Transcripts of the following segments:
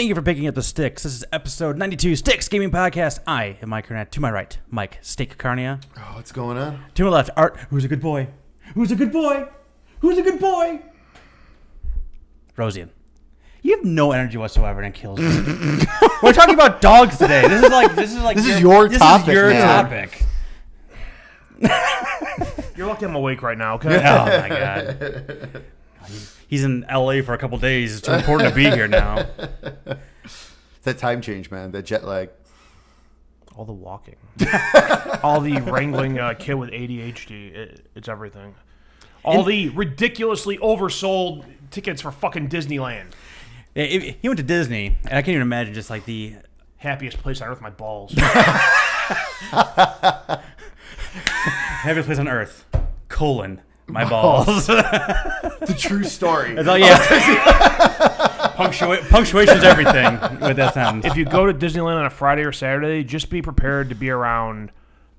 Thank you for picking up the Sticks. This is episode 92, Sticks Gaming Podcast. I am Mike Cornett. To my right, Mike Steak Carnia. Oh, what's going on? To my left, Art. Who's a good boy? Who's a good boy? Who's a good boy? Rosian. You have no energy whatsoever, and it kills me. We're talking about dogs today. This is your topic. You're lucky I'm awake right now, okay? Oh my god. He's in LA for a couple days. It's too important to be here now. It's that time change, man. That jet lag. All the walking. All the wrangling kid with ADHD. It's everything. All the ridiculously oversold tickets for fucking Disneyland. He went to Disney, and I can't even imagine just like the happiest place on earth, my balls. Happiest place on earth, my balls. The true story. That's all, yeah. Punctuation's everything with that sound. If you go to Disneyland on a Friday or Saturday, just be prepared to be around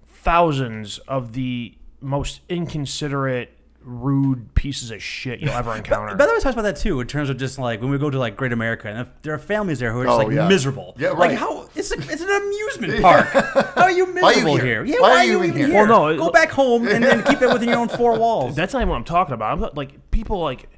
thousands of the most inconsiderate, rude pieces of shit you'll ever encounter. But I always talks about that too, in terms of just like when we go to like Great America, and there are families there who are just miserable. Yeah, right. Like how it's an amusement park. How are you miserable here? Yeah, why are you even here? Well, no, go back home and then keep it within your own four walls. That's not even what I'm talking about. I'm like people like.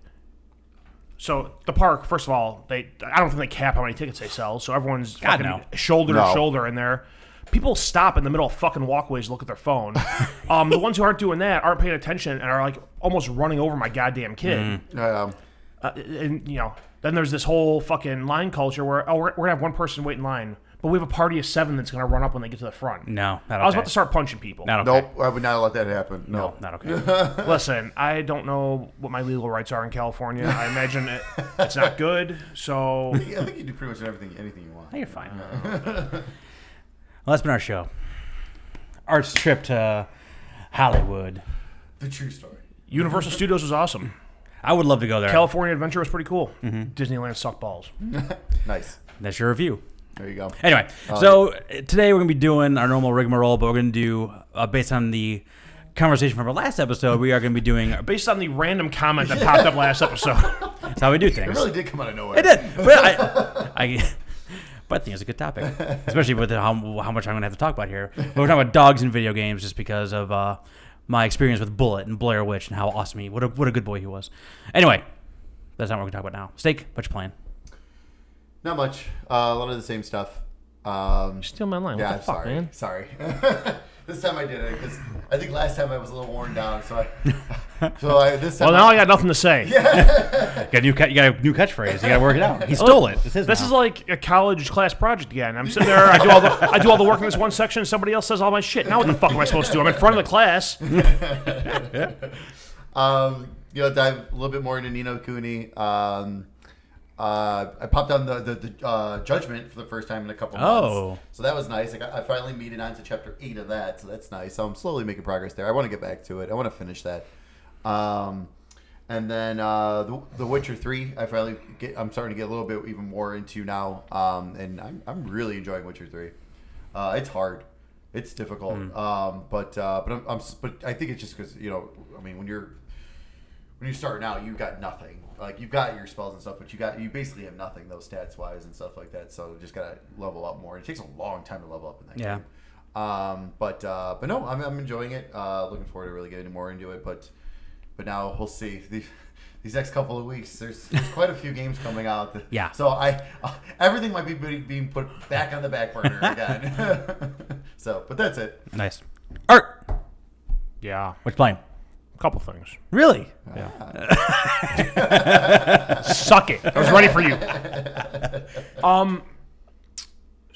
So the park, first of all, I don't think they cap how many tickets they sell. So everyone's fucking shoulder to shoulder in there. People stop in the middle of fucking walkways to look at their phone. The ones who aren't doing that aren't paying attention and are like almost running over my goddamn kid. And you know, then there's this whole fucking line culture where we're gonna have one person wait in line, but we have a party of 7 that's gonna run up when they get to the front. No, not okay. I was about to start punching people. Not okay. Nope, I would not let that happen. No, not okay. Listen, I don't know what my legal rights are in California. I imagine it's not good. So I think you do pretty much anything you want. You're fine. Well, that's been our show. Art's trip to Hollywood. The true story. Universal Studios was awesome. I would love to go there. California Adventure was pretty cool. Disneyland sucked balls. Nice. That's your review. There you go. Anyway, so today we're going to be doing our normal rigmarole, but we're going to do, based on the conversation from our last episode, we are going to be doing... Based on the random comment that popped up last episode. That's how we do things. It really did come out of nowhere. It did. But But I think it's a good topic, especially with how much I'm going to have to talk about here. But we're talking about dogs in video games just because of my experience with Bullet and Blair Witch and how awesome what a good boy he was. Anyway, that's not what we're going to talk about now. Steak, what you playing? Not much. A lot of the same stuff. Steal my line. Yeah, what the fuck, man? Sorry. This time I did it because I think last time I was a little worn down. This time. Well, now I got nothing to say. Yeah. You got a new catchphrase. You got to work it out. He stole it. This is like a college class project again. I'm sitting there. I do all the work in this one section. And somebody else says all my shit. Now what the fuck am I supposed to do? I'm in front of the class. Dive a little bit more into Ni no Kuni. I popped on the Judgment for the first time in a couple months. So that was nice. I finally made it on to chapter 8 of that, so that's nice. So I'm slowly making progress there. I want to get back to it. I want to finish that. And then The Witcher 3, I'm starting to get a little bit even more into now. And I'm really enjoying Witcher 3. It's hard. It's difficult. But I think it's just because, when you're starting out, you've got nothing. Like, you've got your spells and stuff, but you basically have nothing, those stats wise and stuff like that. So just gotta level up more. It takes a long time to level up in that game. But no, I'm enjoying it. Looking forward to really getting more into it. But now we'll see. These next couple of weeks, there's quite a few games coming out. So everything might be being put back on the back burner again. But that's it. Nice. Art. Yeah. What you playing? Couple things. Really? Yeah. Suck it. I was ready for you.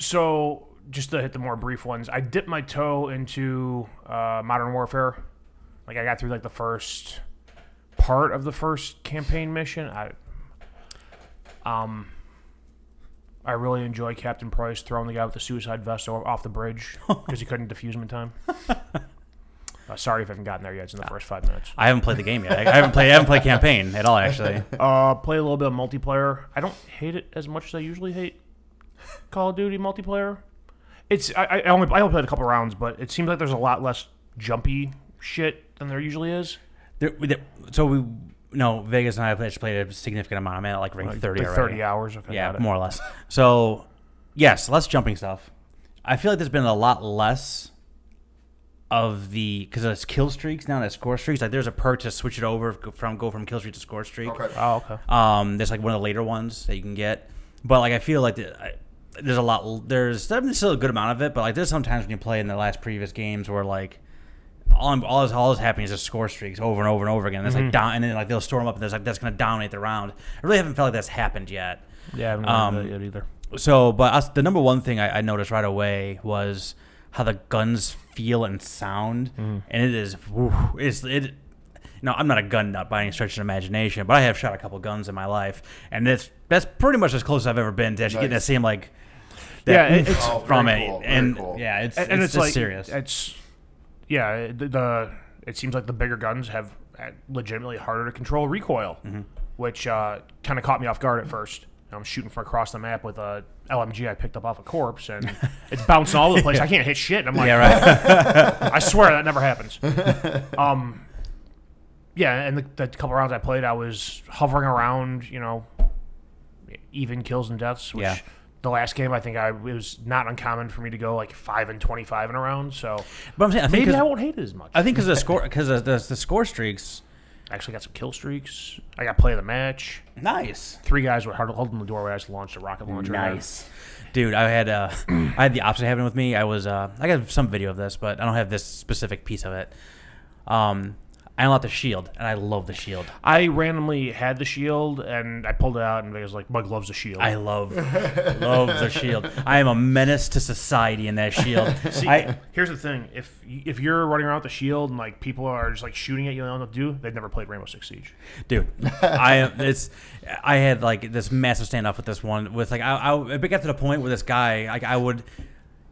So just to hit the more brief ones, I dipped my toe into Modern Warfare. Like, I got through like the first part of the first campaign mission. I really enjoy Captain Price throwing the guy with the suicide vest off the bridge because he couldn't defuse him in time. Sorry if I haven't gotten there yet. It's in the first 5 minutes. I haven't played the game yet. I haven't played campaign at all, actually. Play a little bit of multiplayer. I don't hate it as much as I usually hate Call of Duty multiplayer. I only played a couple rounds, but it seems like there's a lot less jumpy shit than there usually is. No, Vegas and I just played a significant amount. I'm at like rank 30 like already. 30 hours. Okay, Yeah, more or less. So, yes, less jumping stuff. I feel like there's been a lot less of the, because it's kill streaks now, that score streaks. Like there's a perk to switch it over go from kill streak to score streak. Okay. Oh, okay. There's like one of the later ones that you can get, but like I feel like there's a lot. There's still a good amount of it, but like there's sometimes when you play in the last previous games where like all is happening is just score streaks over and over and over again. That's like down, and then like they'll store them up, and there's like that's gonna dominate the round. I really haven't felt like that's happened yet. Yeah, I haven't heard that yet either. So, but the number one thing I noticed right away was how the guns feel and sound, and it is, it. No, I'm not a gun nut by any stretch of imagination, but I have shot a couple guns in my life, and that's pretty much as close as I've ever been to actually getting that same like. That it's from very it, cool, and cool. yeah, it's like serious. It's it seems like the bigger guns have legitimately harder to control recoil, which kind of caught me off guard at first. I'm shooting from across the map with a LMG I picked up off a corpse, and it's bouncing all over the place. I can't hit shit. I'm like, yeah, right. I swear that never happens. Yeah, and the couple rounds I played, I was hovering around, even kills and deaths. Which the last game, I think it was not uncommon for me to go like 5 and 25 in a round. So, But I'm saying, maybe I won't hate it as much. I think because the score streaks. I actually got some kill streaks. I got play of the match. Nice. 3 guys were holding the doorway. I just launched a rocket launcher. Nice. Dude, I had the opposite happening with me. I got some video of this, but I don't have this specific piece of it. I unlocked the shield, and I love the shield. I randomly had the shield, and I pulled it out, and it was like, Mug loves the shield. I love the shield. I am a menace to society in that shield. See, here's the thing: if you're running around with the shield and like people are just like shooting at you and don't know what to do, they've never played Rainbow Six Siege. Dude, I had like this massive standoff with this one. With like I got to the point where this guy, like I would.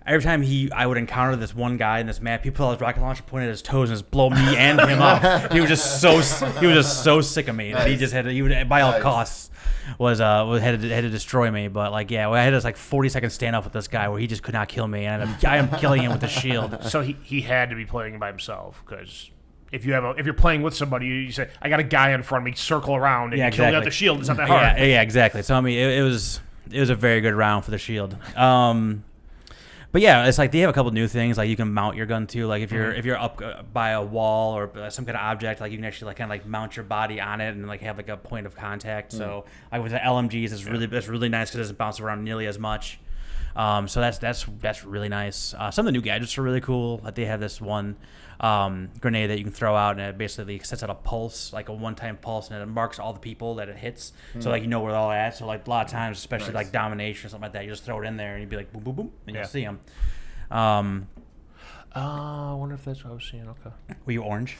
Every time I would encounter this one guy in this map, he put out his rocket launcher, pointed at his toes, and just blow me and him up. He was just so sick of me. Nice. He would by all costs had to destroy me. But like I had this like 40-second standoff with this guy where he just could not kill me, and I am killing him with the shield. So he had to be playing by himself because. If you're playing with somebody, you say, "I got a guy in front of me, circle around and kill out the shield." It's not that hard. Yeah, exactly. So I mean, it was a very good round for the shield. But yeah, it's like they have a couple new things. Like you can mount your gun too. Like if you're up by a wall or some kind of object, like you can actually like kind of like mount your body on it and like have like a point of contact. So like with the LMGs, it's really nice because it doesn't bounce around nearly as much. So that's really nice. Some of the new gadgets are really cool. Like they have this one grenade that you can throw out, and it basically sets out a pulse, like a one-time pulse, and it marks all the people that it hits. So like you know where they're all at. So like a lot of times, especially like domination or something like that, you just throw it in there and you'd be like boom, boom, boom, and you'll see them. I wonder if that's what I was seeing. Okay. Were you orange?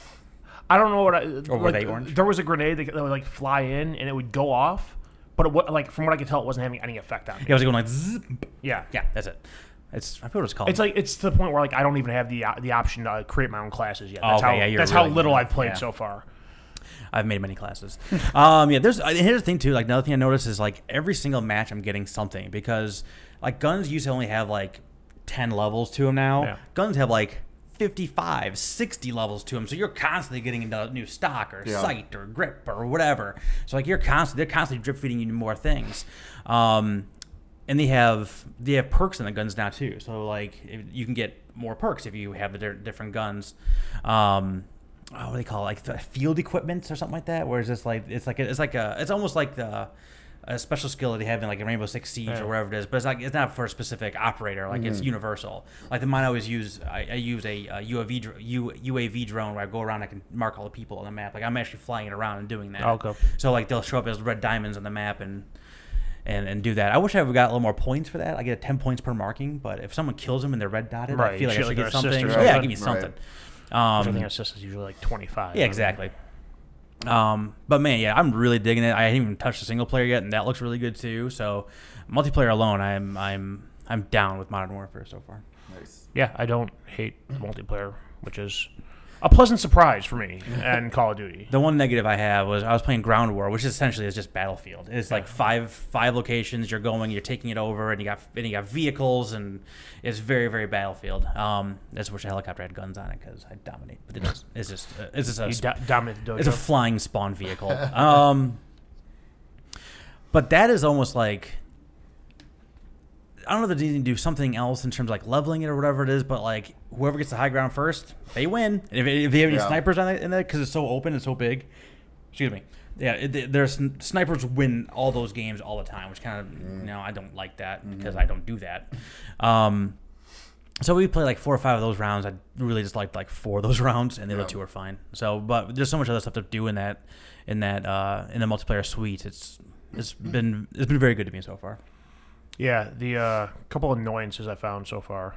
I don't know what or were they orange? There was a grenade that would like fly in and it would go off, but like from what I could tell, it wasn't having any effect on me. Yeah, it was going like zzz. Yeah, that's it. I forget what it's called. It's to the point where like I don't even have the option to create my own classes yet. That's how little I've played so far. I've made many classes. Here's the thing too. Like another thing I noticed is like every single match I'm getting something because like guns used to only have like 10 levels to them now. Yeah. Guns have like 55, 60 levels to them. So you're constantly getting into new stock or sight or grip or whatever. So like they're constantly drip feeding you more things. And they have perks in the guns now too. So like you can get more perks if you have the different guns. What do they call it? Like the field equipment or something like that. Where it's just like it's almost like a special skill that they have in like a Rainbow Six Siege or wherever it is. But it's not for a specific operator. Like it's universal. Like the mine I always use. I use a UAV drone where I go around. I can mark all the people on the map. Like I'm actually flying it around and doing that. Okay. So like they'll show up as red diamonds on the map and do that. I wish I would got a little more points for that. I get 10 points per marking, but if someone kills them and they're red dotted, I feel like I should get something. Yeah, give me something. I think assist is usually like 25. Yeah, exactly. But man, yeah, I'm really digging it. I haven't even touched a single player yet, and that looks really good too. So multiplayer alone, I'm down with Modern Warfare so far. Nice. Yeah, I don't hate multiplayer, which is a pleasant surprise for me and Call of Duty. The one negative I have was I was playing Ground War, which essentially is just Battlefield. It's like five locations you're going, you're taking it over, and you got vehicles, and it's very, very Battlefield. That's which a helicopter had guns on it because I dominate. But it's just Dominate the dojo. it's a flying spawn vehicle. But that is almost like, I don't know if they need to do something else in terms of like leveling it or whatever it is, but like whoever gets the high ground first, they win. If they have any snipers on it in that, because it's so open and so big, excuse me. Yeah, there's snipers win all those games all the time, which kind of I don't like that because I don't do that. So we play like 4 or 5 of those rounds. I really just liked like 4 of those rounds, and the other 2 are fine. So, but there's so much other stuff to do in the multiplayer suite. It's been very good to me so far. Yeah, the couple annoyances I found so far.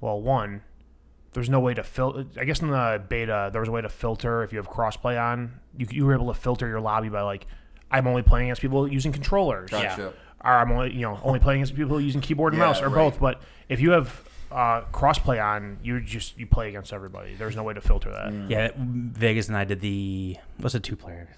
Well, one, there's no way to filter. I guess in the beta, there was a way to filter if you have crossplay on. You were able to filter your lobby by like, I'm only playing against people using controllers. Gotcha. Or I'm only playing against people using keyboard and mouse, or both. But if you have crossplay on, you play against everybody. There's no way to filter that. Yeah, Vegas and I did what's a 2-player?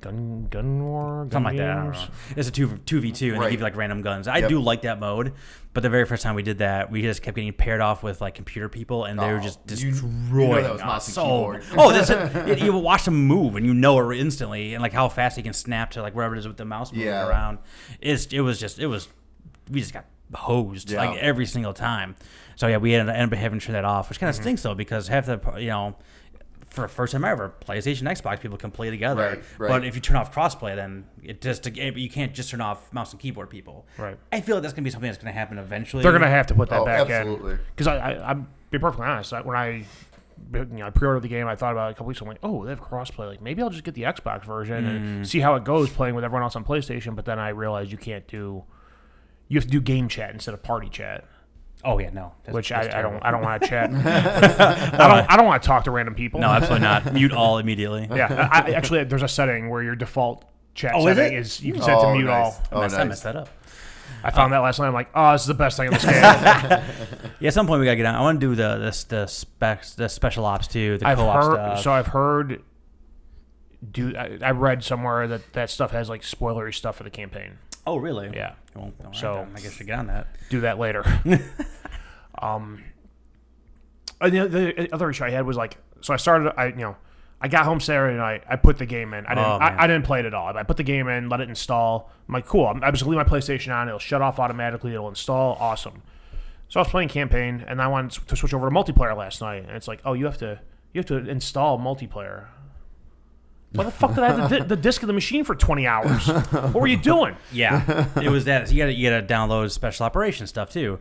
Gun war, something like that. I don't know. It's a 2v2, and they give you like random guns. I do like that mode, but the very first time we did that, we just kept getting paired off with like computer people, and they were just destroying us. You watch them move, and you know it instantly, and like how fast he can snap to like wherever it is with the mouse moving around. We just got hosed like every single time. So yeah, we ended up having to turn that off, which kind of stinks though, because half the for the first time ever, PlayStation, Xbox people can play together. Right. But if you turn off crossplay, then you can't just turn off mouse and keyboard people. Right. I feel like that's gonna be something that's gonna happen eventually. They're gonna have to put that back absolutely. in. Because I'm be perfectly honest. When I pre-ordered the game, I thought about it a couple weeks ago. I'm like, oh, they have crossplay. Like maybe I'll just get the Xbox version and see how it goes playing with everyone else on PlayStation. But then I realized you have to do game chat instead of party chat. Oh yeah, no. Which I don't want to chat. I don't want to talk to random people. No, absolutely not. Mute all immediately. Yeah, actually, there's a setting where your default chat setting is you can set to mute all. I messed that up. I found that last night. I'm like, oh, this is the best thing in this game. Yeah, at some point we gotta get on. I want to do the special ops too. The co-op stuff. So I've heard. I read somewhere that stuff has like spoilery stuff for the campaign. Oh, really? Yeah. Well, so I guess we get on that. Do that later. The other issue I had was like, so I started. I got home Saturday night. I put the game in. I didn't play it at all. I put the game in, let it install. I'm like, cool. I just leave my PlayStation on. It'll shut off automatically. It'll install. Awesome. So I was playing campaign, and I wanted to switch over to multiplayer last night. And it's like, oh, you have to install multiplayer. Why the fuck did I have the disc of the machine for 20 hours? What were you doing? Yeah, it was that. So you gotta download special operations stuff too.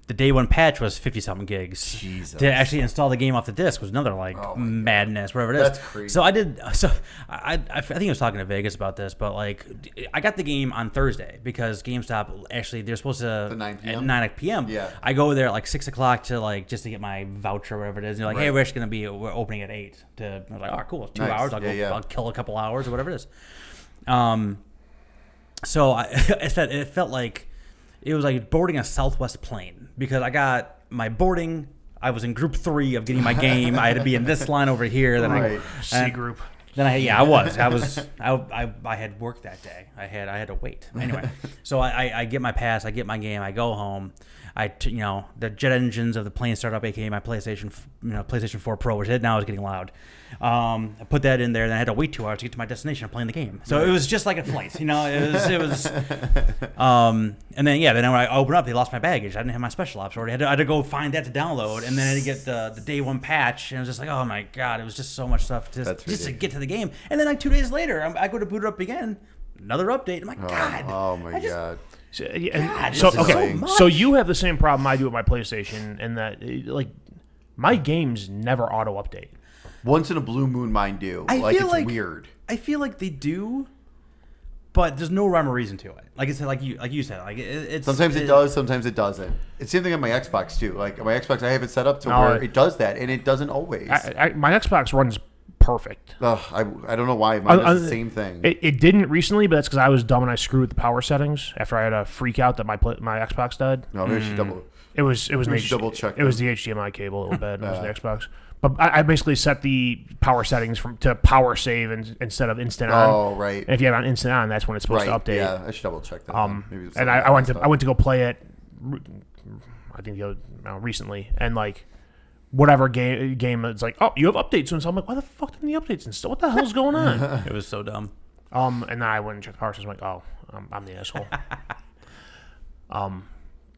The day 1 patch was 50-something gigs. Jesus. To actually install the game off the disc was another madness, whatever it is. That's crazy. So I did. So I think I was talking to Vegas about this, but like I got the game on Thursday because GameStop actually they're supposed to 9 p.m. at 9 p.m. Yeah. I go there at like 6 o'clock to like just to get my voucher or whatever it is. And they're like, hey, we're opening at 8. I was like, oh, cool, it's 2 hours. I'll go. I'll kill a couple hours or whatever it is. So it felt like. It was like boarding a Southwest plane because I got my boarding. I was in group 3 of getting my game. I had to be in this line over here. Then C group. Then I was. I had work that day. I had to wait. Anyway, so I get my pass. I get my game. I go home. The jet engines of the plane start up, aka my PlayStation 4 Pro, which now is getting loud. I put that in there, and I had to wait 2 hours to get to my destination of playing the game. So it was just like a flight, it was. And then when I opened up, they lost my baggage. I didn't have my special ops already. I had to go find that to download, and then I had to get the day 1 patch, and it was just like, oh my god, it was just so much stuff just to get to the game. And then like 2 days later, I go to boot it up again, another update. I'm like, God, oh my god. So you have the same problem I do with my PlayStation, in that like my games never auto update. Once in a blue moon, mine do. It's weird. I feel like they do, but there's no rhyme or reason to it. Like it's like you said, like it's sometimes it does, sometimes it doesn't. It's the same thing on my Xbox too. Like on my Xbox, I have it set up to where it does that, and it doesn't always. My Xbox runs perfect. I don't know why. Mine does the same thing. It didn't recently, but that's because I was dumb and I screwed with the power settings after I had a freak out that my Xbox died. No, maybe she double. It was double check. It was the HDMI cable. It was bad. It was the Xbox. But I basically set the power settings to power save instead of instant on. Oh, right. And if you have it on instant on, that's when it's supposed to update. Yeah, I should double check that. And I went to go play it. I think recently, and like whatever game it's like, oh, you have updates, and so I'm like, why the fuck didn't the updates install? What the hell's going on? It was so dumb. And then I went and checked the power system. I'm like, oh, I'm the asshole.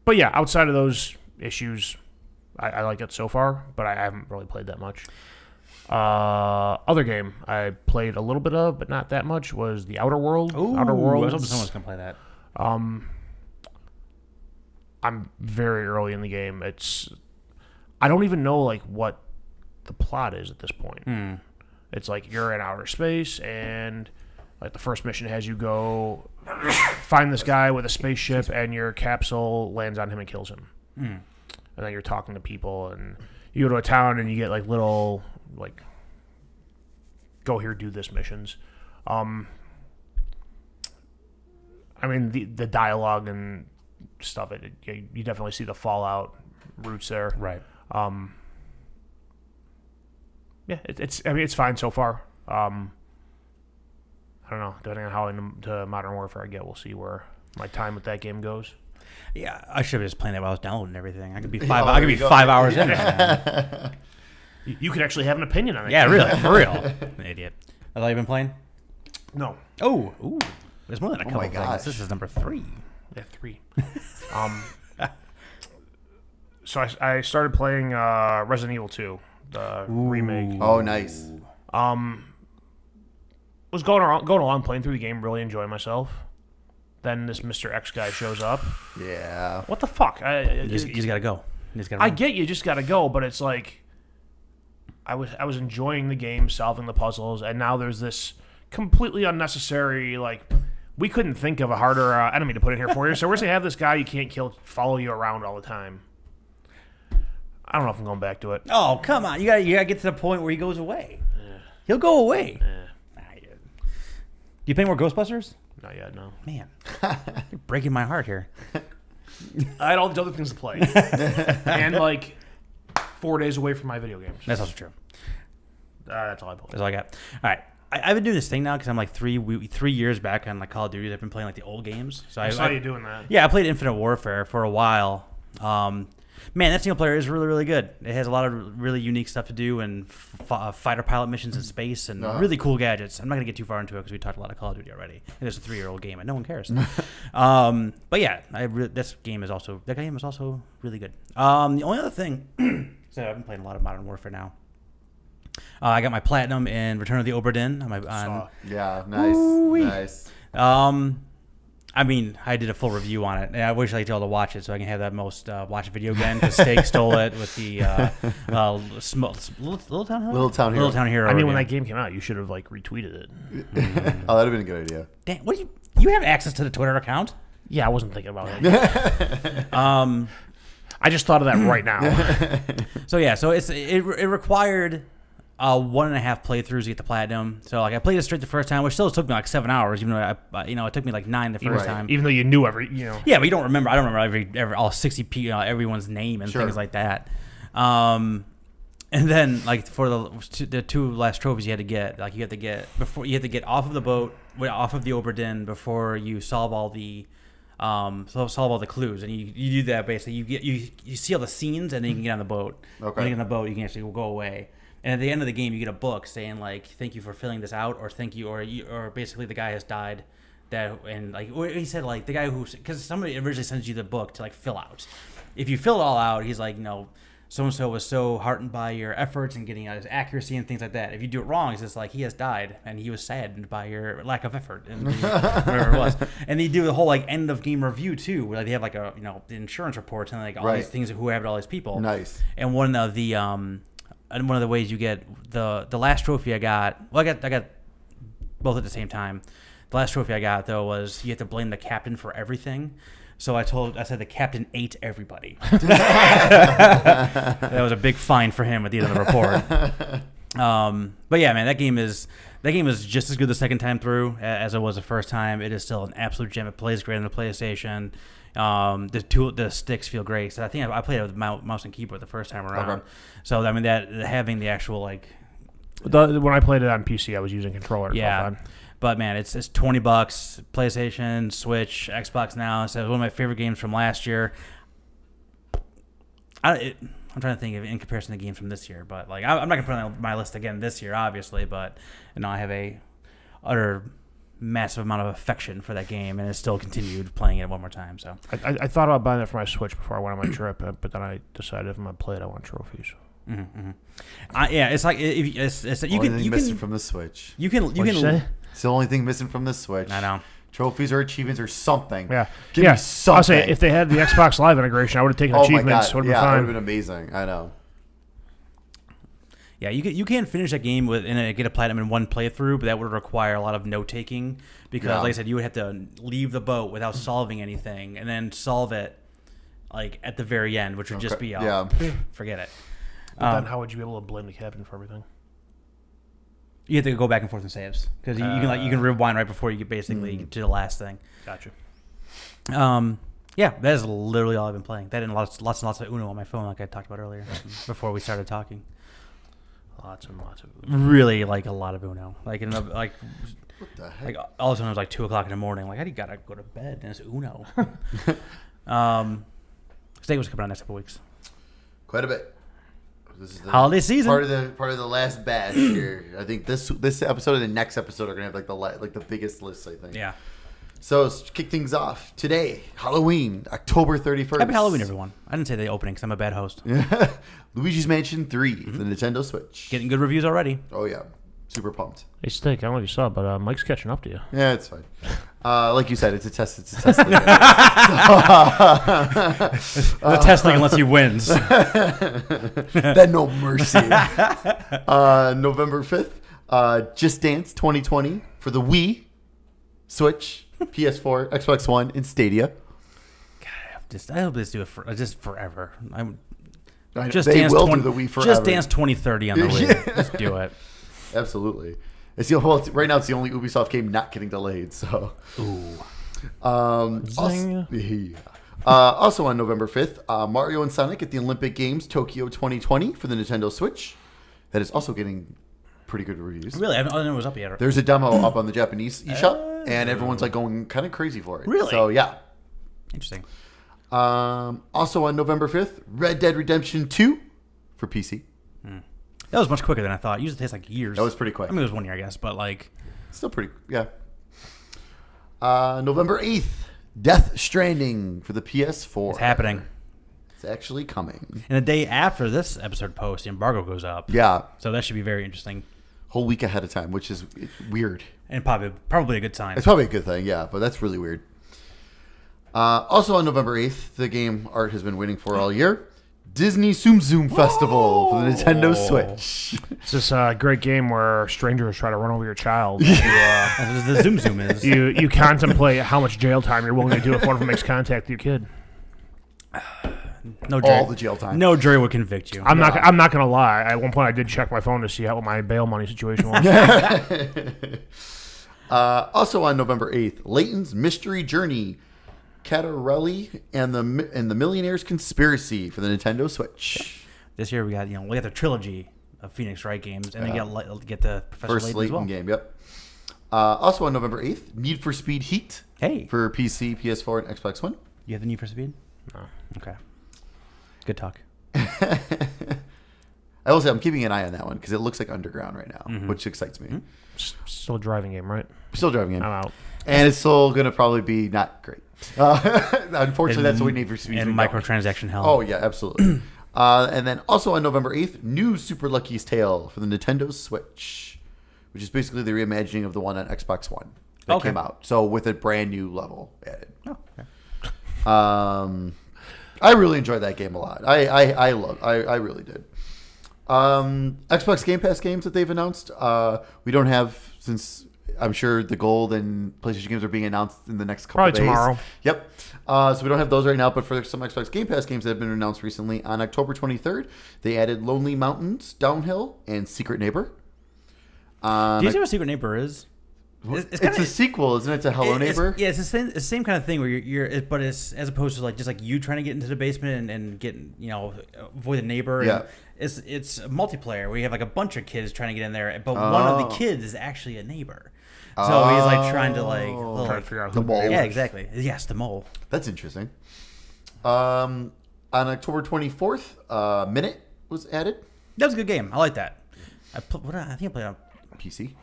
But yeah, outside of those issues, I like it so far, but I haven't really played that much. Other game I played a little bit of, but not that much, was The Outer World. Ooh, Outer World. I was hoping someone's gonna play that. I'm very early in the game. I don't even know like what the plot is at this point. It's like you're in outer space, and like the first mission has you go find this guy with a spaceship, and your capsule lands on him and kills him. And then you're talking to people, and you go to a town, and you get like little like go here, do this missions. I mean the dialogue and stuff. You definitely see the Fallout roots there. Right. Yeah, it's fine so far. I don't know. Depending on how into Modern Warfare I get, we'll see where my time with that game goes. Yeah, I should have just played that while I was downloading everything. I could be 5 hours in there. You could actually have an opinion on it. Yeah, really, for real. An idiot. Have you been playing? No. Oh, ooh. There's more than a couple my things. gosh. This is number 3. Yeah, 3. So I started playing Resident Evil 2, the remake. Oh, nice. Was going along playing through the game, really enjoying myself. Then this Mr. X guy shows up. Yeah. What the fuck? You just gotta go. I get you just gotta go, but it's like I was enjoying the game, solving the puzzles, and now there's this completely unnecessary like we couldn't think of a harder enemy to put in here for you, so we're gonna have this guy you can't kill follow you around all the time. I don't know if I'm going back to it. Oh, come on. You gotta get to the point where he goes away. Yeah. He'll go away. Yeah. Do you play more Ghostbusters? Not yet, no. Man, you're breaking my heart here. I had all these other things to play. And like 4 days away from my video games. That's also true. That's all I play. That's all I got. All right. I've been doing this thing now because I'm like 3 years back on like Call of Duty. I've been playing like the old games. So I saw you doing that. Yeah, I played Infinite Warfare for a while. Man, that single player is really, really good. It has a lot of really unique stuff to do and fighter pilot missions in space and really cool gadgets. I'm not going to get too far into it because we talked a lot of Call of Duty already. And it's a 3-year-old game and no one cares. But yeah, that game is also really good. The only other thing, so I've been playing a lot of Modern Warfare now. I got my platinum in Return of the Obra Dinn. Yeah, nice. I mean, I did a full review on it, and I wish I could tell to watch it so I can have that most watched video again. Because Steak stole it with the Little Town Hero. I mean, when that game came out, you should have like retweeted it. Oh, that'd have been a good idea. Damn, you have access to the Twitter account? Yeah, I wasn't thinking about it. I just thought of that right now. So yeah, so it required 1.5 playthroughs to get the platinum. So like I played it straight the first time, which still took me like 7 hours, even though it took me like 9 the first time. Even though you knew Yeah, but you don't remember. I don't remember every all 60 everyone's name and things like that. And then like for the 2 last trophies you had to get, like you have to get off of the boat, off of the Obra Dinn before you solve all the clues, and you do that basically. You see all the scenes, and then you can get on the boat. Okay. When you get on the boat, you can actually go away. And at the end of the game, you get a book saying like, "Thank you for filling this out," or "Thank you," or basically the guy has died. And like he said, like the guy because somebody originally sends you the book to like fill out. If you fill it all out, he's like, so and so was so heartened by your efforts and getting out his accuracy and things like that. If you do it wrong, it's just like he has died and he was saddened by your lack of effort and whatever it was. And they do the whole like end of game review too, where they have like the insurance reports and like all these things who happened to all these people. Nice. And one of the ways you get the last trophy I got. Well, I got both at the same time. The last trophy I got though was you have to blame the captain for everything. So I said the captain ate everybody. That was a big fine for him at the end of the report. But yeah, man, that game is That game is just as good the second time through as it was the first time. It is still an absolute gem. It plays great on the PlayStation. The sticks feel great. So I think I played it with mouse and keyboard the first time around. Okay. So I mean that having the actual like. When I played it on PC, I was using controller. Yeah. But man, it's $20. PlayStation, Switch, Xbox Now. So it's one of my favorite games from last year. I'm trying to think of in comparison to games from this year, but like I'm not gonna put it on my list again this year, obviously. But I have a utter massive amount of affection for that game, and I still continued playing it one more time. So I thought about buying it for my Switch before I went on my trip, but then I decided if I'm gonna play it, I want trophies. Yeah, it's like it's you can missing from the Switch. You can say? It's the only thing missing from the Switch. I know. Trophies or achievements or something. Yeah. Give me something. I'll say if they had the Xbox Live integration, I would have taken achievements. My God. Would have been fine. That would have been amazing. I know. Yeah, you can't finish that game get a platinum in one playthrough, but that would require a lot of note taking because, like I said, you would have to leave the boat without solving anything and then solve it like at the very end, which would just be forget it. But then how would you be able to blame the captain for everything? You have to go back and forth in saves because you can rewind right before you get basically to the last thing. Gotcha. Yeah, that is literally all I've been playing. That and lots and lots of Uno on my phone, like I talked about earlier before we started talking. Lots and lots of Uno. Really like a lot of Uno. Like what the heck? Like all of a sudden it was like 2:00 in the morning. Like, how do you gotta go to bed and it's Uno? Steak was coming out next couple weeks. Quite a bit. This is the holiday season. Part of the last batch here. I think this episode and the next episode are gonna have like the biggest list. I think. Yeah. So let's kick things off today. Halloween, October 31st. Happy Halloween, everyone. I didn't say the opening because I'm a bad host. Luigi's Mansion 3 for the Nintendo Switch. Getting good reviews already. Oh yeah, super pumped. Hey Steak, I don't know if you saw it, but Mike's catching up to you. Yeah, it's fine. Like you said, it's a test. It's a test. The test league unless he wins. Then no mercy. November 5th, Just Dance 2020 for the Wii, Switch, PS4, Xbox One, and Stadia. God, I hope this do it for just forever. They Dance will do the Wii forever. Just Dance 2030 on the Wii. Let's do it. Absolutely. Right now it's the only Ubisoft game not getting delayed. So. Ooh. Also on November 5th, Mario and Sonic at the Olympic Games Tokyo 2020 for the Nintendo Switch. That is also getting pretty good reviews. Really? I didn't know it was up yet. There's a demo up on the Japanese eShop, and everyone's like going kind of crazy for it. Really? So yeah. Interesting. Also on November 5th, Red Dead Redemption 2 for PC. That was much quicker than I thought. It usually takes like years. That was pretty quick. I mean, it was 1 year, I guess, but like... Still pretty, yeah. November 8th, Death Stranding for the PS4. It's happening. It's actually coming. And the day after this episode post, the embargo goes up. Yeah. So that should be very interesting. Whole week ahead of time, which is weird. And probably a good sign. It's probably a good thing, yeah, but that's really weird. Also on November 8th, the game Art has been waiting for all year. Disney Zoom Zoom Festival for the Nintendo Switch. It's this great game where strangers try to run over your child. The Zoom Zoom is. You contemplate how much jail time you're willing to do if one of them makes contact with your kid. No jury. All the jail time. No jury would convict you. I'm not gonna lie. At one point, I did check my phone to see what my bail money situation was. Also on November 8th, Layton's Mystery Journey, Catarelli and the Millionaire's Conspiracy for the Nintendo Switch. This year we got the trilogy of Phoenix Wright games, and then get the Professor First Layton as well. Game. Yep. Also on November 8th, Need for Speed Heat. Hey. For PC, PS4, and Xbox One. You have the Need for Speed? No. Okay. Good talk. I will say I'm keeping an eye on that one because it looks like Underground right now, which excites me. Still a driving game, right? Still a driving game. I'm out. And it's still going to probably be not great. Unfortunately, that's what we need for Speed. And microtransaction hell. Oh, yeah, absolutely. And then also on November 8th, new Super Lucky's Tale for the Nintendo Switch, which is basically the reimagining of the one on Xbox One that came out. So with a brand new level added. Oh, okay. I really enjoyed that game a lot. I really did. Xbox Game Pass games that they've announced. We don't have, since I'm sure the Gold and PlayStation games are being announced in the next couple of days. Probably tomorrow. Yep. So we don't have those right now, but for some Xbox Game Pass games that have been announced recently, on October 23rd, they added Lonely Mountains, Downhill, and Secret Neighbor. Do you see what Secret Neighbor is? It's a sequel, isn't it, to Hello Neighbor? It's the same kind of thing where but it's as opposed to like just like you trying to get into the basement and get avoid the neighbor. Yeah. And it's a multiplayer where you have like a bunch of kids trying to get in there, but one of the kids is actually a neighbor. So he's like trying to figure out the mole. Yeah, exactly. Yes, the mole. That's interesting. On October 24th, Minute was added. That was a good game. I like that. I think I played on PC.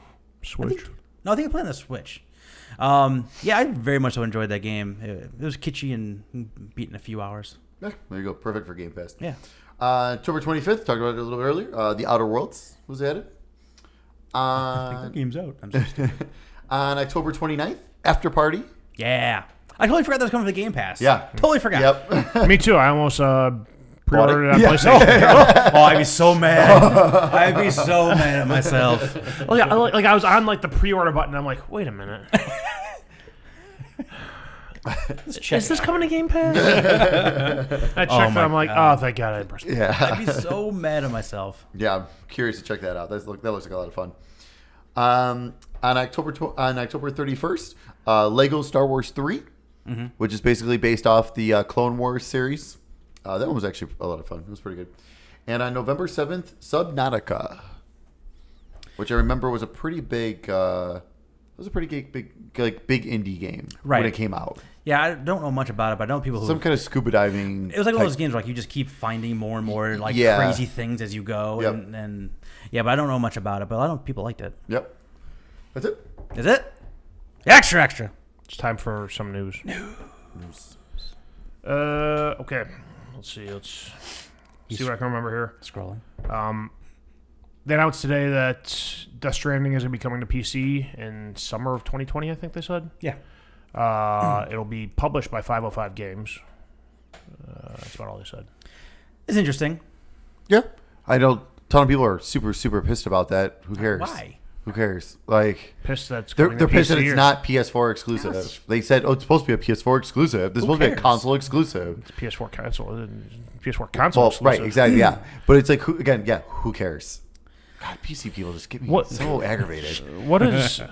Switch. I think I played on the Switch. Yeah, I very much so enjoyed that game. It was kitschy and beat in a few hours. Yeah, there you go. Perfect for Game Pass. Yeah. October 25th, talked about it a little earlier. The Outer Worlds was added. I think that game's out. I'm so stupid. On October 29th, After Party. Yeah. I totally forgot that was coming to the Game Pass. Yeah. Totally forgot. Yep. Me too. I almost pre-ordered it on PlayStation. Oh, I'd be so mad. I'd be so mad at myself. Like I was on like the pre-order button. I'm like, wait a minute. Is this coming to Game Pass? I checked it. I'm like, oh, thank God I pressed it. Yeah. I'd be so mad at myself. Yeah, I'm curious to check that out. That looks like a lot of fun. On October 31st, Lego Star Wars 3, which is basically based off the Clone Wars series. That one was actually a lot of fun. It was pretty good. And on November 7th, Subnautica, which I remember was a pretty big, big indie game when it came out. Yeah, I don't know much about it, but I know people who... Some kind of scuba diving... It was like one of those games where like, you just keep finding more and more like crazy things as you go. Yep. And yeah, but I don't know much about it, but I know people liked it. Yep. That's it. Is it? Extra. It's time for some news. Okay. Let's see what I can remember here. Scrolling. They announced today that Death Stranding is going to be coming to PC in summer of 2020, I think they said. Yeah. It'll be published by 505 Games. That's about all they said. It's interesting. Yeah. I know a ton of people are super, super pissed about that. Who cares? Why? Who cares? Like, pissed that's they're coming to pissed that PC it's or- not PS4 exclusive. Yes. They said, it's supposed to be a PS4 exclusive. This is supposed to be a cares? console exclusive. It's PS4 console. PS4 console. Well, exclusive. right, exactly, yeah. But it's like, who cares? God, PC people just get me so aggravated. What is?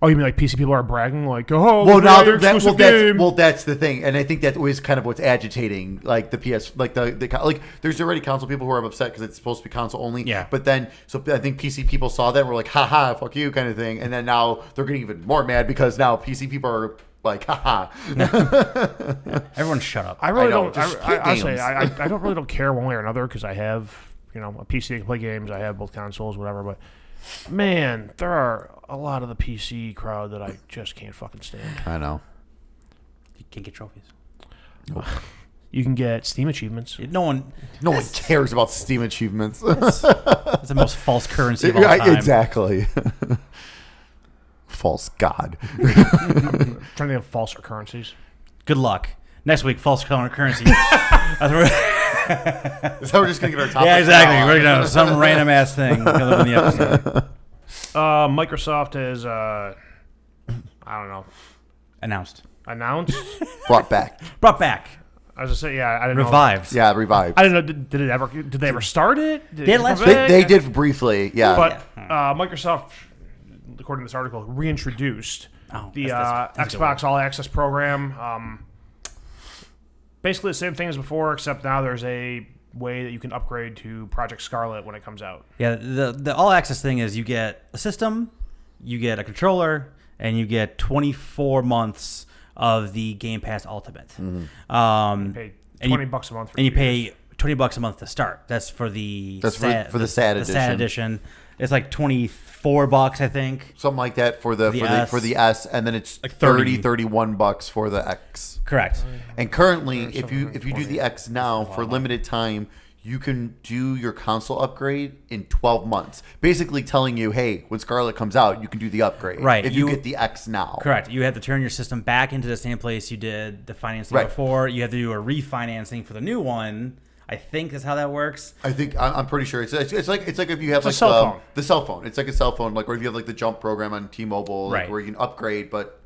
Oh, you mean like PC people are bragging like, oh, Well, now exclusive game. that's the thing, and I think that was kind of what's agitating, like the PS, like like there's already console people who are upset because it's supposed to be console only. Yeah. But then, so I think PC people saw that and were like, haha, fuck you, kind of thing, and then now they're getting even more mad because now PC people are like, haha. Everyone shut up. I really I know, don't. just I play say games. I don't really don't care one way or another because I have a PC that can play games. I have both consoles, whatever. But man, there are a lot of the PC crowd that I just can't fucking stand. I know. You can't get trophies. Nope. You can get Steam achievements. No one cares about Steam achievements. It's the most false currency of all time. Exactly. False god. Trying to think of false currencies. Good luck. Next week, false currency. Is that we're just gonna get our topic? Yeah, exactly. We're gonna some random ass thing coming up in the episode. Microsoft has I don't know, Announced. Brought back. I was gonna say, yeah, I didn't Revived. Yeah, revived. know. I didn't know. Did they ever start it? Did They it last- come back? They did briefly, yeah. But Microsoft, according to this article, reintroduced the that's a good Xbox All Access program. Basically the same thing as before, except now there's a way that you can upgrade to Project Scarlet when it comes out. Yeah, the all access thing is you get a system, you get a controller, and you get 24 months of the Game Pass Ultimate. You pay and $20 a month for and you 2 years. pay $20 a month to start. That's for the That's for the sad the edition. sad edition. It's like $24, I think. Something like that for the S, and then it's Like 30 30. $31 for the X. Correct. And currently, if you do the X now for limited time, you can do your console upgrade in 12 months. Basically telling you, hey, when Scarlet comes out, you can do the upgrade. Right. If you get the X now. Correct. You have to turn your system back into the same place you did the financing Right. before. You have to do a refinancing for the new one. I think that's how that works. I think I'm pretty sure it's like if you have like cell phone. the cell phone. It's like a cell phone, like or if you have like the Jump program on T-Mobile, like Right. where you can upgrade, but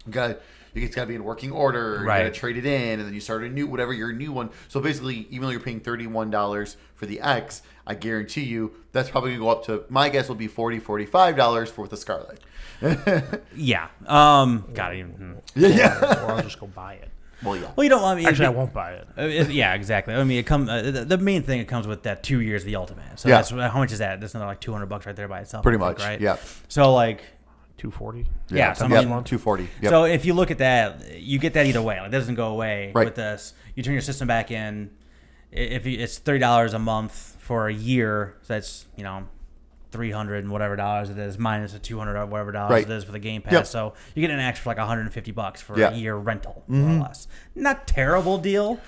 you it's got to be in working order. Right. You got to trade it in, and then you start a new your new one. So basically, even though you're paying $31 for the X, I guarantee you that's probably gonna go up to, my guess will be $45 for the Scarlet. Yeah. Got it. Or I'll just go buy it. Well, yeah. Well, you don't. I mean, Actually, I won't buy it. Yeah, exactly. I mean, it comes. The main thing, it comes with that 2 years of the Ultimate. So Yeah. that's how much is that? That's another like $200 right there by itself. Pretty I think, much, right? yeah. So like, 240. Yeah, Yep, something- 240. Yep. so if you look at that, you get that either way. Like, it doesn't go away Right. with this. You turn your system back in. If you, it's $30 a month for a year, so that's $300 and whatever dollars it is minus the $200 or whatever dollars Right. it is for the Game Pass. Yep. So you get an extra for like $150 for Yeah. a year rental, more or less. Not terrible deal.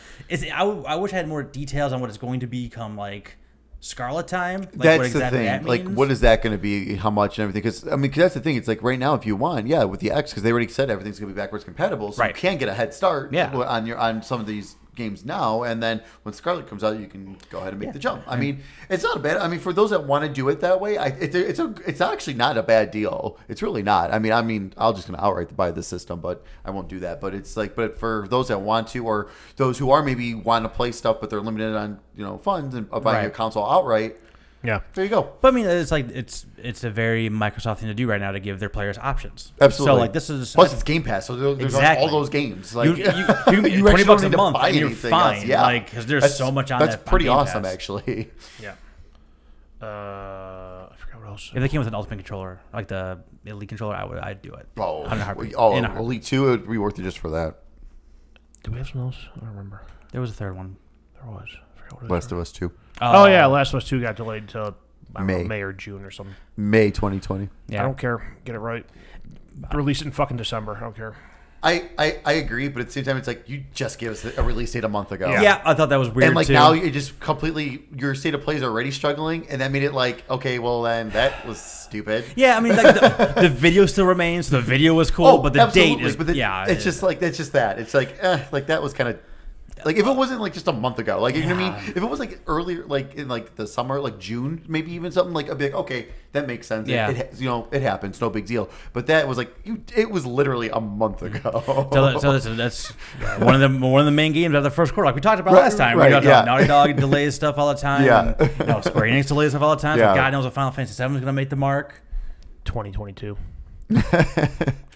I wish I had more details on what it's going to become like Scarlet time. Like That's what exactly the that thing. Like, means. what is that going to be? How much and everything? Because I mean, 'cause that's the thing. It's like right now, if you want, yeah, with the X, because they already said everything's going to be backwards compatible, so Right. you can get a head start Yeah. on some of these games now. And then when Scarlet comes out, you can go ahead and make the jump. I mean, it's not a bad. I mean, for those that want to do it that way, it's actually not a bad deal. It's really not. I mean, I'll just gonna outright buy this system, but I won't do that. But it's like, but for those that want to, or those who are maybe wanting to play stuff, but they're limited on funds and buying a Right. console outright. Yeah. There you go. But I mean, it's like it's a very Microsoft thing to do right now to give their players options. Absolutely. So like this is Plus it's Game Pass, so there's Exactly. all those games. Like you you $20 don't a need to month buy and you're anything fine. else. Yeah, Like because there's so much on that's that. pretty on Game awesome, Pass. I actually. forgot what else. If they came with an Ultimate controller, like the Elite controller, I'd do it. Oh, In a heartbeat. oh, In a heartbeat. Elite 2 would be worth it just for that. Do we have something else? I don't remember. There was a third one. There was. I forgot what it Last was. of Us 2, Oh, yeah. Last of Us 2 got delayed to May. May or June or something. May 2020. Yeah. I don't care. Get it right. Release it in fucking December. I don't care. I agree, but at the same time, it's like you just gave us a release date a month ago. Yeah, I thought that was weird And like too. now, you just completely your state of play is already struggling, and that made it like, okay, well then that was stupid. Yeah, I mean, like the video still remains. The video was cool, but the absolutely, date is but it's just like that's just that. It's like that was kind of like if it wasn't like just a month ago, like you know what I mean. If it was like earlier, like in like the summer, like June, maybe even something like I'd be like, okay, that makes sense. Yeah. It happens, no big deal. But that was like it was literally a month ago. So that's one of the main games of the first quarter, like we talked about Right, last time. right, We talked yeah. about Naughty Dog delays stuff all the time. Yeah. And, Square Enix delays stuff all the time. Yeah. So God knows if Final Fantasy VII is going to make the mark. 2022.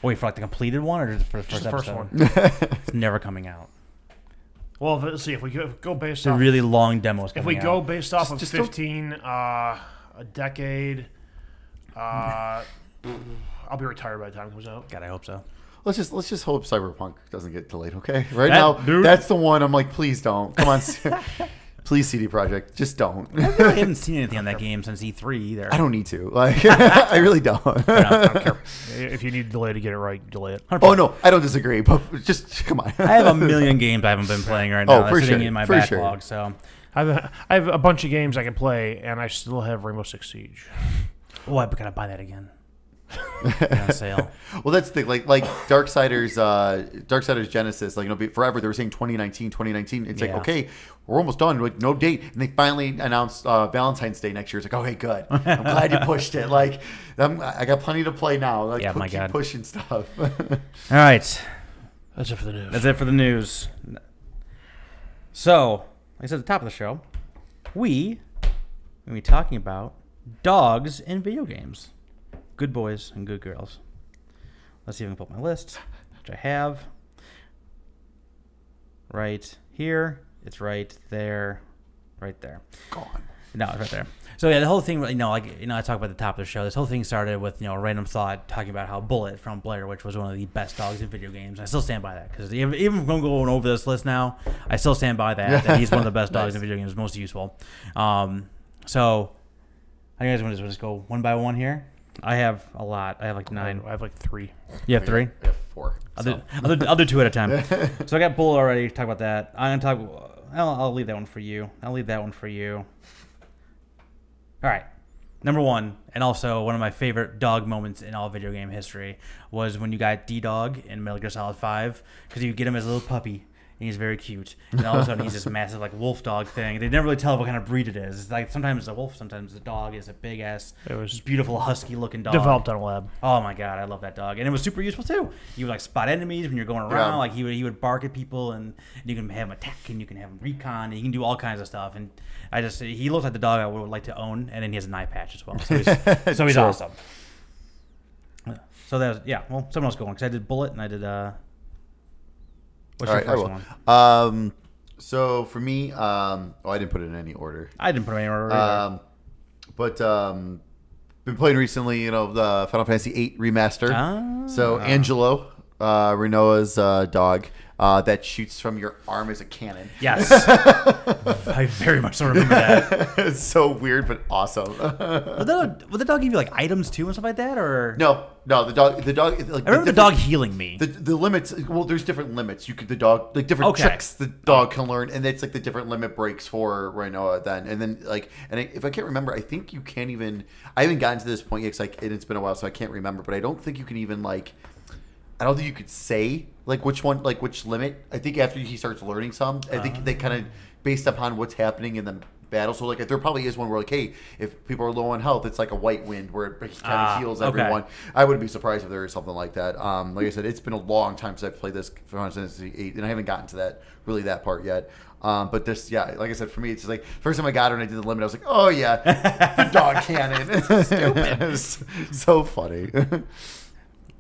Wait for like the completed one or just for the first Just the episode? first one. It's never coming out. Well, let's see. If we go based It's a off... really long demo. If we go based off of Just 15, a decade, I'll be retired by the time it comes out. God, I hope so. let's just hope Cyberpunk doesn't get delayed. Okay, right That- now dude. that's the one. I'm like, please don't. Come on, please, CD Projekt, just don't. I haven't seen anything on that game since E3 either. I don't need to. Like, I really don't. I don't care. If you need a delay to get it right, delay it. Oh no, I don't disagree. But just come on. I have a million games I haven't been playing right now. Oh, That's for sitting sure, in my for backlog. sure. So, I have a bunch of games I can play, and I still have Rainbow Six Siege. oh, I gotta buy that again. On sale. Well, that's the thing. Like Darksiders Genesis. Like forever they were saying 2019. It's like, Yeah. okay, we're almost done. Like no date, and they finally announced Valentine's Day next year. It's like, okay, good. I'm glad you pushed it. Like I got plenty to play now. Like Yeah, my keep God. pushing stuff. All right. That's it for the news. That's it for the news. So, like I said at the top of the show, we will be talking about dogs in video games. Good boys and good girls. Let's see if I can pull up my list, which I have. Right here. It's right there. Right there. Gone. No, it's right there. So yeah, the whole thing, I talk about the top of the show. This whole thing started with, a random thought talking about how Bullet from Blair Witch was one of the best dogs in video games. I still stand by that because even if I'm going over this list now, I still stand by that he's one of the best dogs in video games, most useful. So, I guys want to just go one by one here. I have a lot. I have like 9. I have like 3. You have 3? I have 4. I'll do 2 at a time. So I got Bullet already. Talk about that. I'm gonna talk. I'll leave that one for you. I'll leave that one for you. All right. Number 1, and also one of my favorite dog moments in all video game history, was when you got D-Dog in Metal Gear Solid 5, because you get him as a little puppy, he's very cute. And all of a sudden, he's this massive like wolf dog thing. They never really tell what kind of breed it is. It's like sometimes it's a wolf, sometimes the dog is a big ass, beautiful husky looking dog. Developed on a lab. Oh my god, I love that dog, and it was super useful too. You would like spot enemies when you're going around. Like he would bark at people, and you can have him attack, and you can have him recon, and you can do all kinds of stuff. And he looks like the dog I would like to own, and then he has an eye patch as well. So he's awesome. So that was, well, someone else go on because I did Bullet and I did. What's your first one? So for me, I didn't put it in any order. I didn't put it in any order either. But been playing recently, the Final Fantasy VIII remaster. So Angelo, Renoa's dog, that shoots from your arm as a cannon. Yes. I very much so remember that. It's so weird, but awesome. Would the dog give you like items too and stuff like that, or no? The dog. Like, I remember the dog healing me. The limits. Well, there's different limits. The dog like different tricks the dog can learn, and it's like the different limit breaks for Renoa. If I can't remember, I think you can't even. I haven't gotten to this point yet. And it's been a while, so I can't remember. But I don't think you can even like. I don't think you could say like which one, like which limit. I think after he starts learning some, I think they kind of based upon what's happening in the battle. So like there probably is one where like, hey, if people are low on health, it's like a white wind where it kind of heals everyone. I wouldn't be surprised if there is something like that. Like I said, it's been a long time since I've played this Final Fantasy VIII, and I haven't gotten to that part yet. But this, like I said, for me, it's just like first time I got her and I did the limit, I was like, oh yeah, the dog cannon. Stupid. It's so funny. All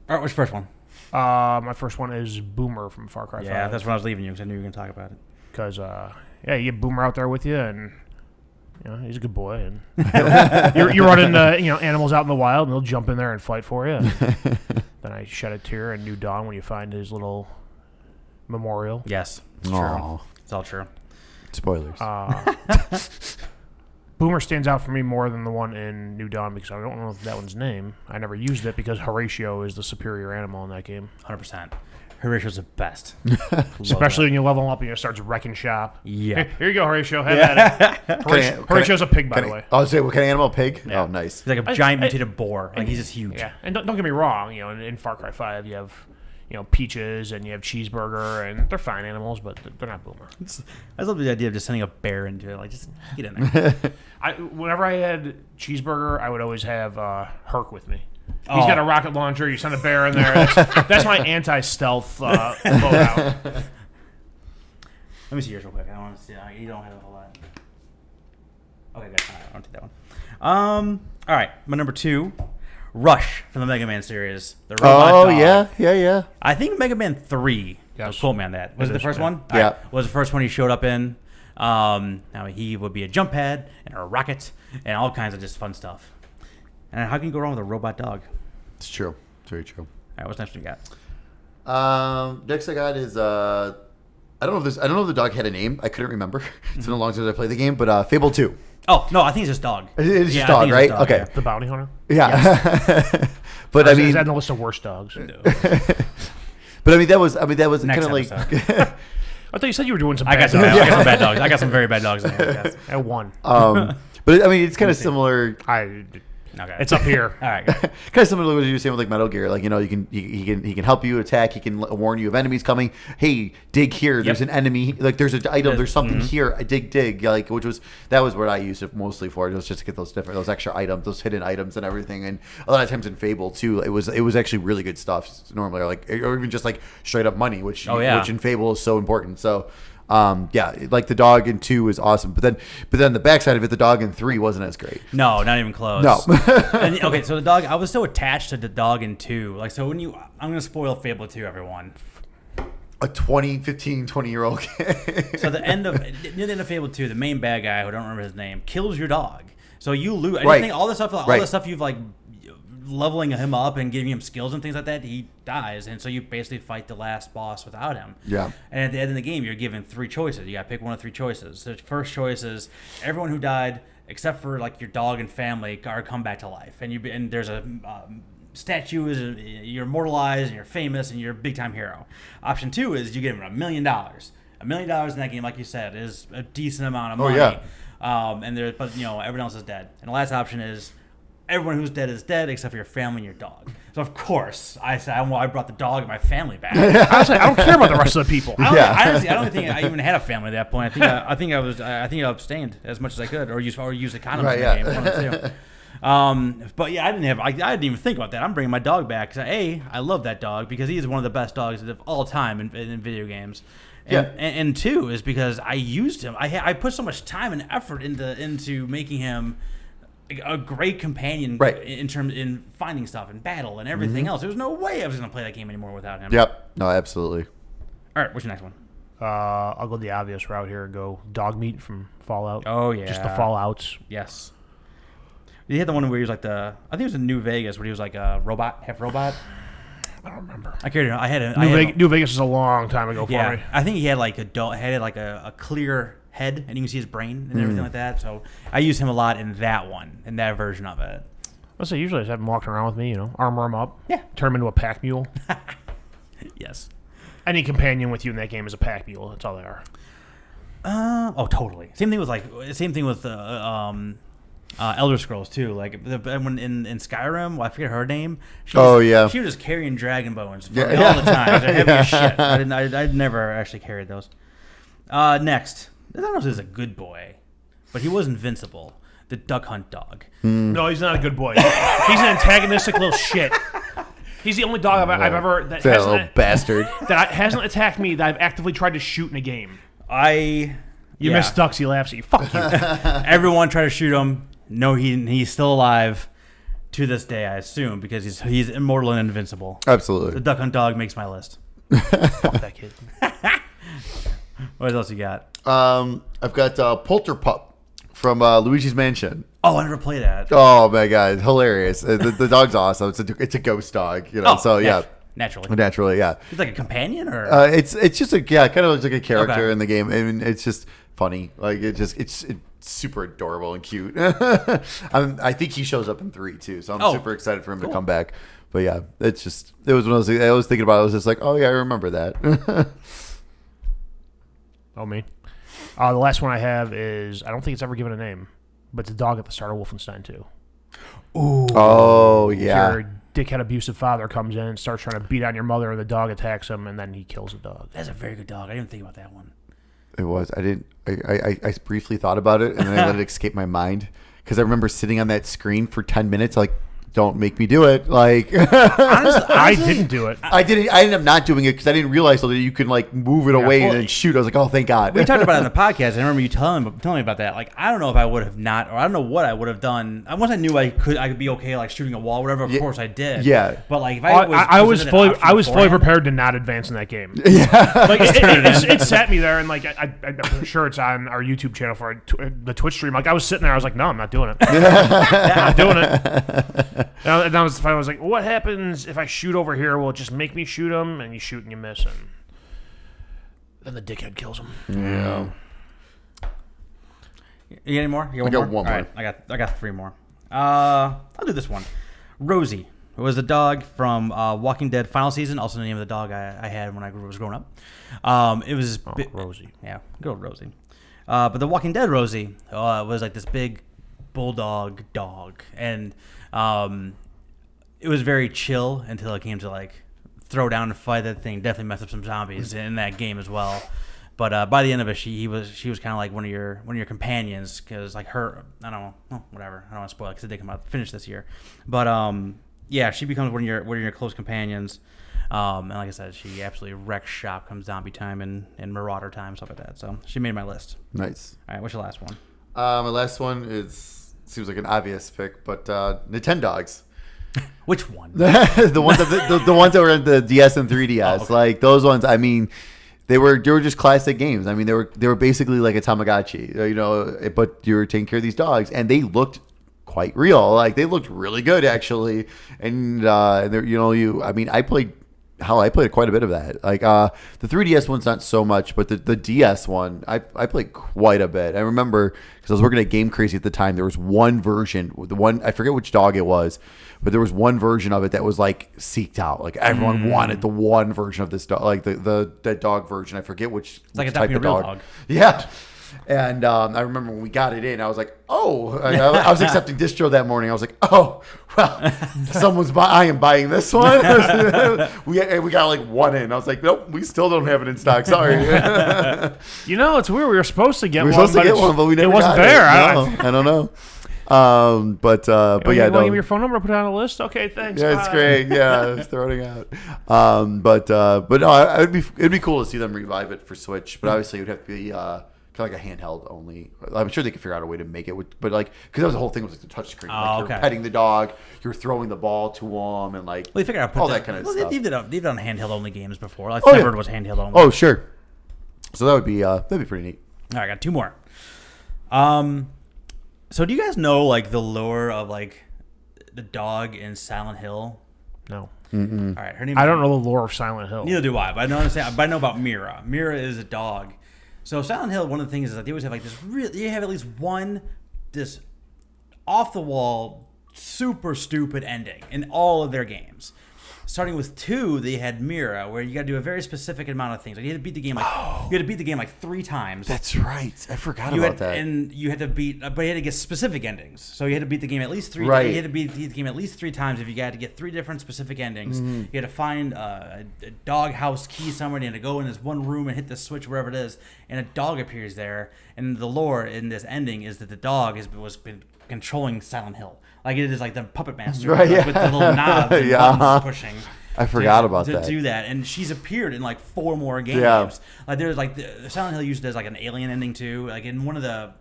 right, what's your first one? My first one is Boomer from Far Cry 5. Yeah, that's when I was leaving you because I knew you were going to talk about it. Because, you get Boomer out there with you, and he's a good boy. And you're running animals out in the wild, and they'll jump in there and fight for you. Then I shed a tear in New Dawn when you find his little memorial. Yes, it's true. It's all true. Spoilers. Boomer stands out for me more than the one in New Dawn because I don't know that one's name. I never used it because Horatio is the superior animal in that game. 100%. Horatio's the best. Especially when you level him up and he starts wrecking shop. Yeah. Here you go, Horatio. Have at it. Horatio's a pig, by the way. I'll say, what kind of animal? Pig? Yeah. Oh, nice. He's like a giant mutated boar. Like, he's just huge. Yeah. And don't get me wrong. In Far Cry 5, you have... Peaches and you have Cheeseburger, and they're fine animals, but they're not Boomer. I love the idea of just sending a bear into it. Like, just get in there. Whenever I had Cheeseburger, I would always have Herc with me. He's got a rocket launcher. You send a bear in there. That's my anti-stealth loadout. Let me see yours real quick. I don't want to see. You don't have a whole lot. Okay, good. All right, I want to take that one. All right, my number 2. Rush from the Mega Man series. The robot dog. Yeah. I think Mega Man 3. Yes. Quote me on that. Was it the first one? Yeah. Right. Was the first one he showed up in. Now he would be a jump pad and a rocket and all kinds of just fun stuff. And how can you go wrong with a robot dog? It's true. It's very true. All right, what's next one you got? Next I got is I don't know if the dog had a name. I couldn't remember. It's been a long time since I played the game, but Fable 2. Oh, no, I think it's just dog. It's just dog, right? Dog, okay. Yeah. The bounty hunter? Yeah. Yes. But I mean, is that in the list of worst dogs? No. But I mean that was kind of like I thought you said you were doing some bad dogs. I got some bad dogs. I got some very bad dogs in here. Yes. I won. but I mean it's kind of similar. Okay. It's up here. All right. Kind of similar to what you were saying with like Metal Gear. Like, he can help you attack. He can warn you of enemies coming. Hey, dig here. There's an enemy. Like, there's an item. There's something here. Dig. Like, that was what I used it mostly for. It was just to get those extra items, those hidden items and everything. And a lot of times in Fable too, it was actually really good stuff. Normally, or even just like straight up money, which in Fable is so important. So. Like the dog in 2 is awesome, but then the backside of it, the dog in 3 wasn't as great. No, not even close. No. Okay, so the dog, I was so attached to the dog in 2. Like, so I'm going to spoil Fable 2, everyone. A 20-year-old kid. So near the end of Fable 2, the main bad guy, who I don't remember his name, kills your dog. So you lose. Right. All the stuff you've like leveling him up and giving him skills and things like that, he dies, and so you basically fight the last boss without him. Yeah. And at the end of the game, you're given 3 choices. You got to pick one of 3 choices. The first choice is everyone who died except for like your dog and family are come back to life, and there's a statue, you're immortalized and you're famous and you're a big time hero. Option 2 is you give him $1 million. $1 million in that game, like you said, is a decent amount of money. Oh yeah. But everyone else is dead. And the last option is everyone who's dead is dead except for your family and your dog. So of course I said I brought the dog and my family back. I don't care about the rest of the people. Honestly, I don't think I even had a family at that point. I think I abstained as much as I could, or use the condoms in the game. One of the two. But yeah, I didn't even think about that. I'm bringing my dog back because I love that dog because he is one of the best dogs of all time in video games. And two is because I used him. I put so much time and effort into making him a great companion, in finding stuff in battle and everything else. There was no way I was going to play that game anymore without him. Yep. No, absolutely. All right, what's your next one? I'll go the obvious route here and go dog meat from Fallout. Oh yeah, just the Fallouts. Yes. You had the one where he was like I think it was in New Vegas where he was like a robot, half robot. I don't remember. I carried it. I had New Vegas was a long time ago for me. I think he had like a clear head, and you can see his brain and everything like that. So I used him a lot in that version of it. I'll say usually I just have him walking around with me, armor him up. Yeah. Turn him into a pack mule. Yes. Any companion with you in that game is a pack mule. That's all they are. Oh, totally. Same thing with Elder Scrolls too. Like when in Skyrim, I forget her name. She was just carrying dragon bones all the time. They're heavy as shit. I'd never actually carried those. Next, I don't know if this is a good boy, but he was invincible. The Duck Hunt dog. No, he's not a good boy. He's an antagonistic little shit. He's the only dog I've ever that hasn't attacked me that I've actively tried to shoot in a game. You missed ducks. He laughs at you. Fuck you. Everyone tried to shoot him. No, he's still alive to this day, I assume, because he's immortal and invincible. Absolutely. The Duck Hunt dog makes my list. Fuck that kid. What else you got? I've got Polter Pup from Luigi's Mansion. Oh, I never played that. Oh my god, hilarious! The dog's awesome. It's a ghost dog, naturally, yeah. He's like a companion, or it's just kind of looks like a character in the game. I mean, it's just funny. Like it's super adorable and cute. I think he shows up in 3 too, so I'm super excited for him to come back. But yeah, it was one of those things I was thinking about. I was just like, oh yeah, I remember that. Oh me. The last one I have is I don't think it's ever given a name, but it's a dog at the start of Wolfenstein 2. Ooh. Oh yeah. Your dickhead abusive father comes in and starts trying to beat on your mother, and the dog attacks him, and then he kills the dog. That's a very good dog. I didn't think about that one. It was. I briefly thought about it, and then I let it escape my mind because I remember sitting on that screen for 10 minutes, like, don't make me do it. Like, honestly, I didn't do it. I ended up not doing it because I didn't realize that you could like move it away and then shoot. I was like, oh, thank God. We talked about it in the podcast. I remember you telling me about that. Like, I don't know if I would have not, or I don't know what I would have done. Once I knew I could be okay, like shooting a wall, or whatever. Of course, I did. Yeah. But like, if I was fully prepared to not advance in that game. Yeah. Like it sat me there, and like I'm sure it's on our YouTube channel for the Twitch stream. Like I was sitting there, I was like, no, I'm not doing it. I'm not doing it. And I was like, what happens if I shoot over here? Will it just make me shoot him? And you shoot and you miss him. Then the dickhead kills him. Yeah. You got any more? I got one more. Right, I got 3 more. I'll do this one. Rosie. It was a dog from Walking Dead final season. Also the name of the dog I had when I was growing up. It was Rosie. Yeah, good old Rosie. But the Walking Dead Rosie was like this big bulldog dog, and it was very chill until it came to like throw down and fight that thing. Definitely messed up some zombies in that game as well. But by the end of it, she was kind of like one of your companions, because like her, I don't know, whatever. I don't want to spoil it because it did come out finish this year. But yeah, she becomes one of your close companions. And like I said, she absolutely wrecks shop come zombie time and marauder time, stuff like that. So she made my list. Nice. All right, what's your last one? My last one seems like an obvious pick, but Nintendogs. Which one? the ones that were in the DS and 3DS. Oh, okay. Like those ones, I mean, they were just classic games. I mean, they were basically like a Tamagotchi, but you were taking care of these dogs, and they looked quite real. Like they looked really good actually, and I played quite a bit of that. Like the 3DS one's not so much, but the DS one, I played quite a bit. I remember because I was working at Game Crazy at the time. There was one version, I forget which dog it was, but there was one version of it that was like seeked out. Like everyone wanted the one version of this dog, like the dog version. I forget which it's like type a of dog. Yeah. And I remember when we got it in, I was like, oh, I was accepting distro that morning. I was like, oh, well, I am buying this one. we got like one in. I was like, nope, we still don't have it in stock. Sorry. It's weird. We were supposed to get one. But we never it wasn't got there. No, I don't know. But yeah, you want to give me your phone number? Put it on a list. Okay, thanks. Yeah, it's great. Yeah, it's throwing out. But no, it'd be cool to see them revive it for Switch. But obviously, it would have to be kind of like a handheld only. I'm sure they could figure out a way to make it. But like, because that was the whole thing was like the touchscreen. Like you're petting the dog, you're throwing the ball to him, and like they figured out all that kind of stuff. They've done handheld only games before. Like Severed was handheld only. Oh sure. So that'd be pretty neat. All right, I got two more. So do you guys know like the lore of like the dog in Silent Hill? No. Mm-mm. All right, her name. I don't know the lore of Silent Hill. Neither do I, but I know about Mira. Mira is a dog. So Silent Hill, one of the things is that they always have like this. You have at least one this off the wall, super stupid ending in all of their games. Starting with 2, they had Mira, where you got to do a very specific amount of things. Like you had to beat the game like 3 times. That's right. I forgot about that. And you had to beat, but you had to get specific endings. So you had to beat the game at least 3. Right. You had to beat the game at least 3 times if you got to get 3 different specific endings. Mm-hmm. You had to find a dog house key somewhere. And you had to go in this one room and hit the switch wherever it is, and a dog appears there. And the lore in this ending is that the dog was been controlling Silent Hill. Like it is like the puppet master, right, like, with the little knobs and buttons pushing. I forgot about that. To do that, and she's appeared in like 4 more games. Yeah. Like there's like the Silent Hill usually does like an alien ending too. Like in one of the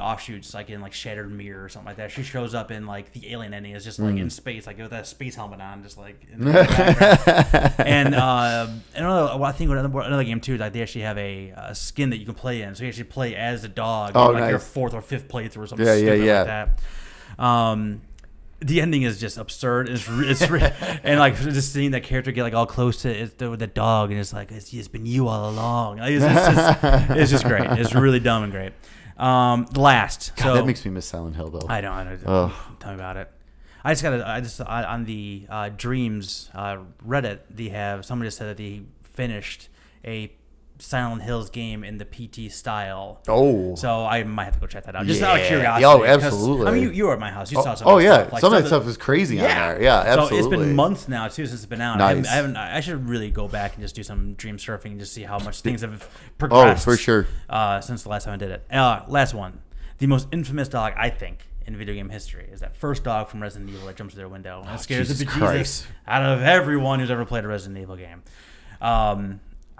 offshoots, like in like Shattered Mirror or something like that, she shows up in like the alien ending is just like in space, like with that space helmet on, just like in the background. And I think another game too, like they actually have a skin that you can play in, so you actually play as a dog. Oh, in, like nice. your 4th or 5th playthrough or something stupid like that. The ending is just absurd. It's and like just seeing that character get like all close to it with the dog, and it's like it's been you all along. Like, it's just great. It's really dumb and great. Last, God, that makes me miss Silent Hill though. I know. Tell me about it. On the Dreams Reddit, somebody just said that they finished a Silent Hills game in the PT style. Oh. So I might have to go check that out. Just out of curiosity. Oh, absolutely. I mean, you were at my house. You saw some of stuff. Like, some of that stuff is crazy on there. Yeah, absolutely. So it's been months now, too, since it's been out. Nice. I should really go back and just do some dream surfing and just see how much things have progressed. Oh, for sure. Since the last time I did it. Last one. The most infamous dog, I think, in video game history is that first dog from Resident Evil that jumps through their window and scares the bejesus out of everyone who's ever played a Resident Evil game.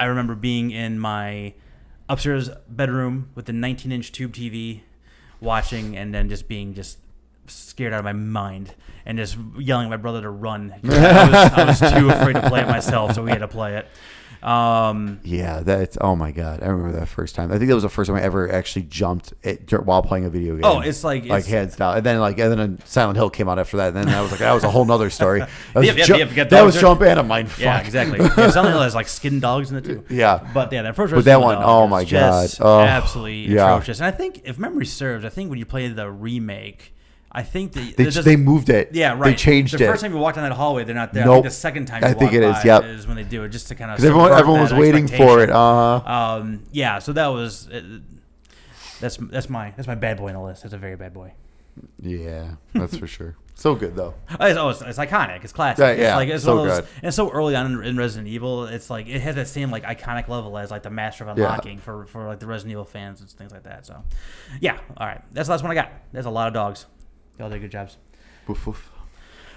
I remember being in my upstairs bedroom with the 19-inch tube TV, watching, and then just being scared out of my mind and just yelling at my brother to run. I was too afraid to play it myself, so we had to play it. Yeah, that's oh my god! I remember that first time. I think that was the first time I ever actually jumped while playing a video game. Oh, it's hands down. And then Silent Hill came out after that. And then I was like, that was a whole nother story. That was jump and a mind fuck. Yeah, exactly. Yeah, Silent Hill has like skin dogs in it too. Yeah, but yeah, that first. But that one, oh my god, absolutely atrocious. And I think, if memory serves, when you play the remake, I think they moved it. Yeah, right. They changed it. The first time you walk down that hallway, they're not there. Nope. I think the second time you walk by is when they do it, just to kind of because everyone was waiting for it. Yeah. So that was that's my bad boy on the list. That's a very bad boy. Yeah, that's for sure. So good though. It's iconic. It's classic. Yeah, it's so one of those, good. And so early on in Resident Evil, it's like it has that same like iconic level as like the Master of Unlocking for like the Resident Evil fans and things like that. So, yeah. All right, that's the last one I got. There's a lot of dogs. Y'all did good jobs. Woof woof.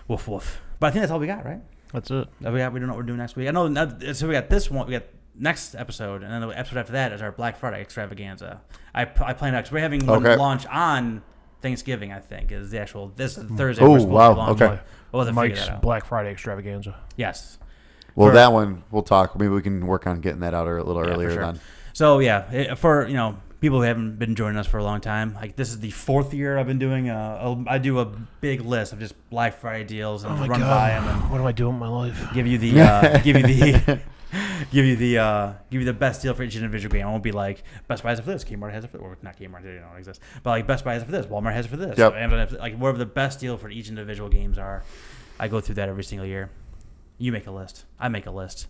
Woof woof. But I think that's all we got, right? That's it. We don't know what we're doing next week. I know. So we got this one. We got next episode, and then the episode after that is our Black Friday extravaganza. I plan because we're having one launch on Thanksgiving. I think is the actual this Thursday. Oh wow! Okay. We'll Mike's Black Friday extravaganza. Yes. Well, that one we'll talk. Maybe we can work on getting that out a little earlier. Sure. Then. So for people who haven't been joining us for a long time, like this is the 4th year I've been doing. I do a big list of just Black Friday deals and run by them. And what am I doing with my life? Give you the best deal for each individual game. I won't be like Best Buy has it for this, Kmart has it for this, or not Kmart, they don't exist. But like Best Buy has it for this, Walmart has it for this. Yep. And like wherever the best deal for each individual games are, I go through that every single year. You make a list. I make a list.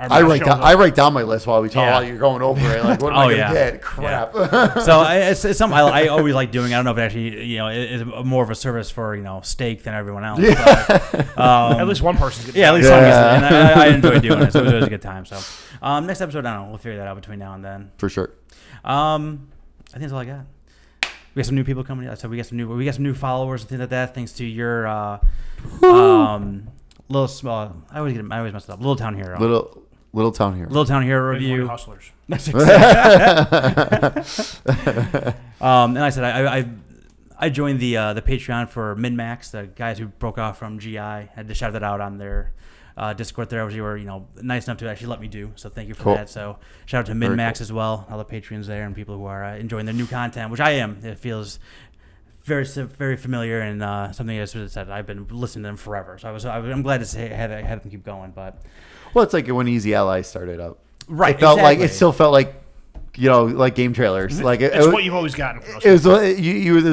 I write down my list while we talk. While you're going over it, like what am I gonna get? Crap. Yeah. So it's something I always like doing. I don't know if it actually is more of a service for steak than everyone else. Yeah. But, at least one person's getting at least one person. And I enjoy doing it. So it was a good time. So next episode, I don't know. We'll figure that out between now and then. For sure. I think that's all I got. We got some new people coming. So we got some new followers and things like that. Thanks to your little small. I always mess it up. Little Town Hero. Little Town Hero. Little Town Hero review. Hustlers. That's exactly. And I said I joined the Patreon for MinMax, the guys who broke off from GI. I had to shout that out on their Discord there, which you were nice enough to actually let me do. So thank you for that. So shout out to MinMax as well, all the patrons there and people who are enjoying their new content, which I am. It feels very very familiar and something I said I've been listening to them forever. So I'm glad to have them keep going. But well, it's like when Easy Ally started up. Right. It felt like it still felt like like game trailers. Like it's what you've always gotten from us. It was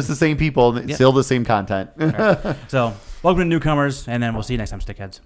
the same people, still the same content. Right. So welcome to newcomers, and then we'll see you next time, Stickheads.